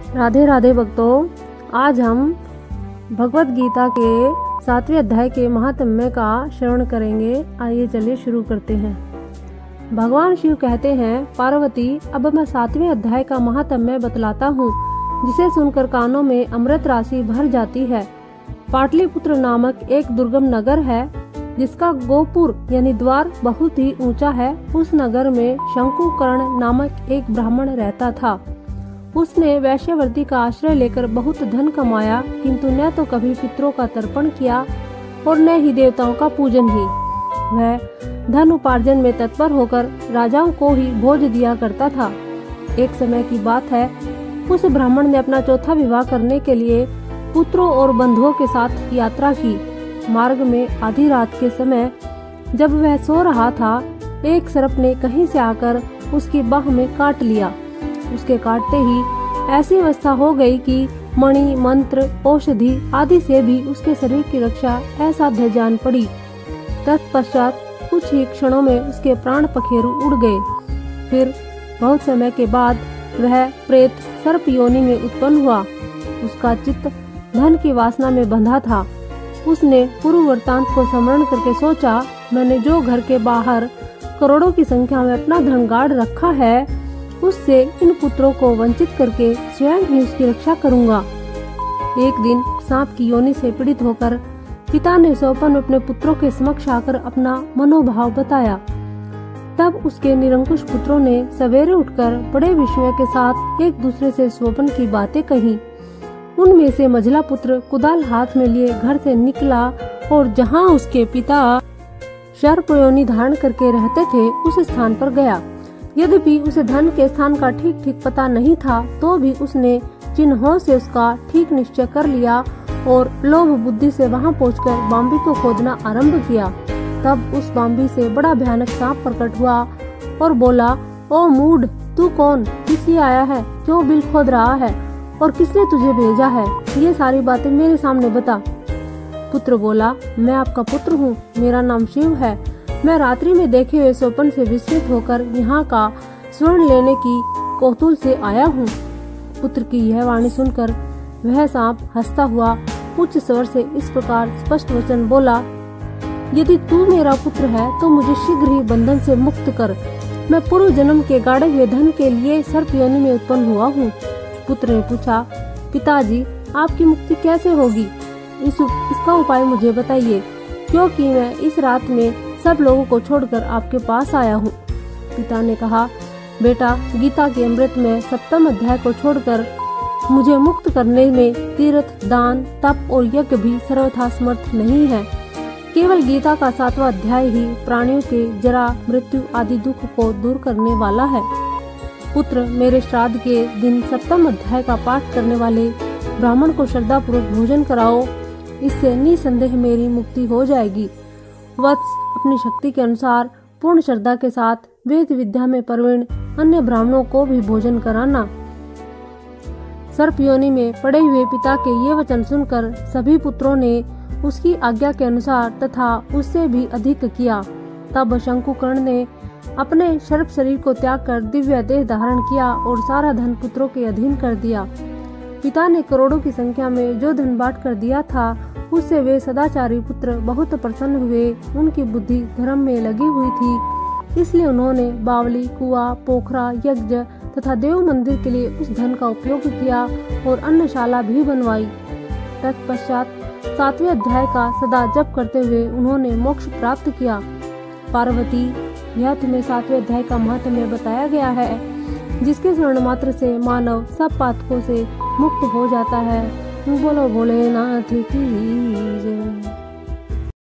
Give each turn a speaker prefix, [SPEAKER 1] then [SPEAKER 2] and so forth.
[SPEAKER 1] राधे राधे भक्तों, आज हम भगवत गीता के 7वें अध्याय के महात्म्य का श्रवण करेंगे। आइए चलिए शुरू करते हैं। भगवान शिव कहते हैं, पार्वती अब मैं 7वें अध्याय का महात्म्य बतलाता हूँ, जिसे सुनकर कानों में अमृत राशि भर जाती है। पाटलिपुत्र नामक एक दुर्गम नगर है, जिसका गोपुर यानी द्वार बहुत ही ऊंचा है। उस नगर में शंकुकर्ण नामक एक ब्राह्मण रहता था। उसने वैश्यवर्ती का आश्रय लेकर बहुत धन कमाया, किंतु न तो कभी पितरों का तर्पण किया और न ही देवताओं का पूजन ही। वह धन उपार्जन में तत्पर होकर राजाओं को ही भोज दिया करता था। एक समय की बात है, उस ब्राह्मण ने अपना चौथा विवाह करने के लिए पुत्रों और बंधुओं के साथ यात्रा की। मार्ग में आधी रात के समय जब वह सो रहा था, एक सर्प ने कहीं से आकर उसकी बाह में काट लिया। उसके काटते ही ऐसी अवस्था हो गई कि मणि, मंत्र, औषधि आदि से भी उसके शरीर की रक्षा असाध्य जान पड़ी। तत्पश्चात कुछ ही क्षणों में उसके प्राण पखेरु उड़ गए। फिर बहुत समय के बाद वह प्रेत सर्प योनि में उत्पन्न हुआ। उसका चित्त धन की वासना में बंधा था। उसने पूर्व वृत्तांत को स्मरण करके सोचा, मैंने जो घर के बाहर करोड़ों की संख्या में अपना धन गाड़ रखा है, उससे इन पुत्रों को वंचित करके स्वयं ही उसकी रक्षा करूंगा। एक दिन सांप की योनि से पीड़ित होकर पिता ने स्वप्न में अपने पुत्रों के समक्ष आकर अपना मनोभाव बताया। तब उसके निरंकुश पुत्रों ने सवेरे उठकर बड़े विस्मय के साथ एक दूसरे से स्वप्न की बातें कही। उनमें से मझला पुत्र कुदाल हाथ में लिए घर से निकला और जहाँ उसके पिता सर्प योनि धारण करके रहते थे, उस स्थान पर गया। यद्यपि उसे धन के स्थान का ठीक ठीक पता नहीं था, तो भी उसने चिन्हों से उसका ठीक निश्चय कर लिया और लोभ बुद्धि से वहां पहुंचकर बाम्बी को खोदना आरंभ किया। तब उस बाम्बी से बड़ा भयानक सांप प्रकट हुआ और बोला, ओ मूढ़, तू कौन, किस लिए आया है, क्यों बिल खोद रहा है और किसने तुझे भेजा है? ये सारी बातें मेरे सामने बता। पुत्र बोला, मैं आपका पुत्र हूँ, मेरा नाम शिव है। मैं रात्रि में देखे हुए स्वप्न से विस्मित होकर यहाँ का स्वर्ण लेने की कौतूहल से आया हूँ। पुत्र की यह वाणी सुनकर वह सांप हंसता हुआ उच्च स्वर से इस प्रकार स्पष्ट वचन बोला, यदि तू मेरा पुत्र है तो मुझे शीघ्र ही बंधन से मुक्त कर। मैं पूर्व जन्म के गाड़े हुए धन के लिए सर्प योनि में उत्पन्न हुआ हूँ। पुत्र ने पूछा, पिताजी, आपकी मुक्ति कैसे होगी? इसका उपाय मुझे बताइए, क्योंकि मैं इस रात में सब लोगों को छोड़कर आपके पास आया हूँ। पिता ने कहा, बेटा, गीता के अमृत में 7वें अध्याय को छोड़कर मुझे मुक्त करने में तीर्थ, दान, तप और यज्ञ भी सर्वथा समर्थ नहीं है। केवल गीता का 7वां अध्याय ही प्राणियों के जरा, मृत्यु आदि दुख को दूर करने वाला है। पुत्र, मेरे श्राद्ध के दिन 7वें अध्याय का पाठ करने वाले ब्राह्मण को श्रद्धा पूर्वक भोजन कराओ। इससे निसंदेह मेरी मुक्ति हो जाएगी। वत्स, अपनी शक्ति के अनुसार पूर्ण श्रद्धा के साथ वेद विद्या में प्रवीण अन्य ब्राह्मणों को भी भोजन कराना। सर्प योनि में पड़े हुए पिता के ये वचन सुनकर सभी पुत्रों ने उसकी आज्ञा के अनुसार तथा उससे भी अधिक किया। तब शंकुकर्ण ने अपने सर्प शरीर को त्याग कर दिव्य देह धारण किया और सारा धन पुत्रों के अधीन कर दिया। पिता ने करोड़ों की संख्या में जो धन बांट कर दिया था, उससे वे सदाचारी पुत्र बहुत प्रसन्न हुए। उनकी बुद्धि धर्म में लगी हुई थी, इसलिए उन्होंने बावली, कुआं, पोखरा, यज्ञ तथा देव मंदिर के लिए उस धन का उपयोग किया और अन्नशाला भी बनवाई। तत्पश्चात 7वें अध्याय का सदा जप करते हुए उन्होंने मोक्ष प्राप्त किया। पार्वती, यह तुम्हें 7वें अध्याय का महत्व बताया गया है, जिसके स्मरण मात्र से मानव सब पातकों से मुक्त हो जाता है। बोलो भोलेनाथ की जय।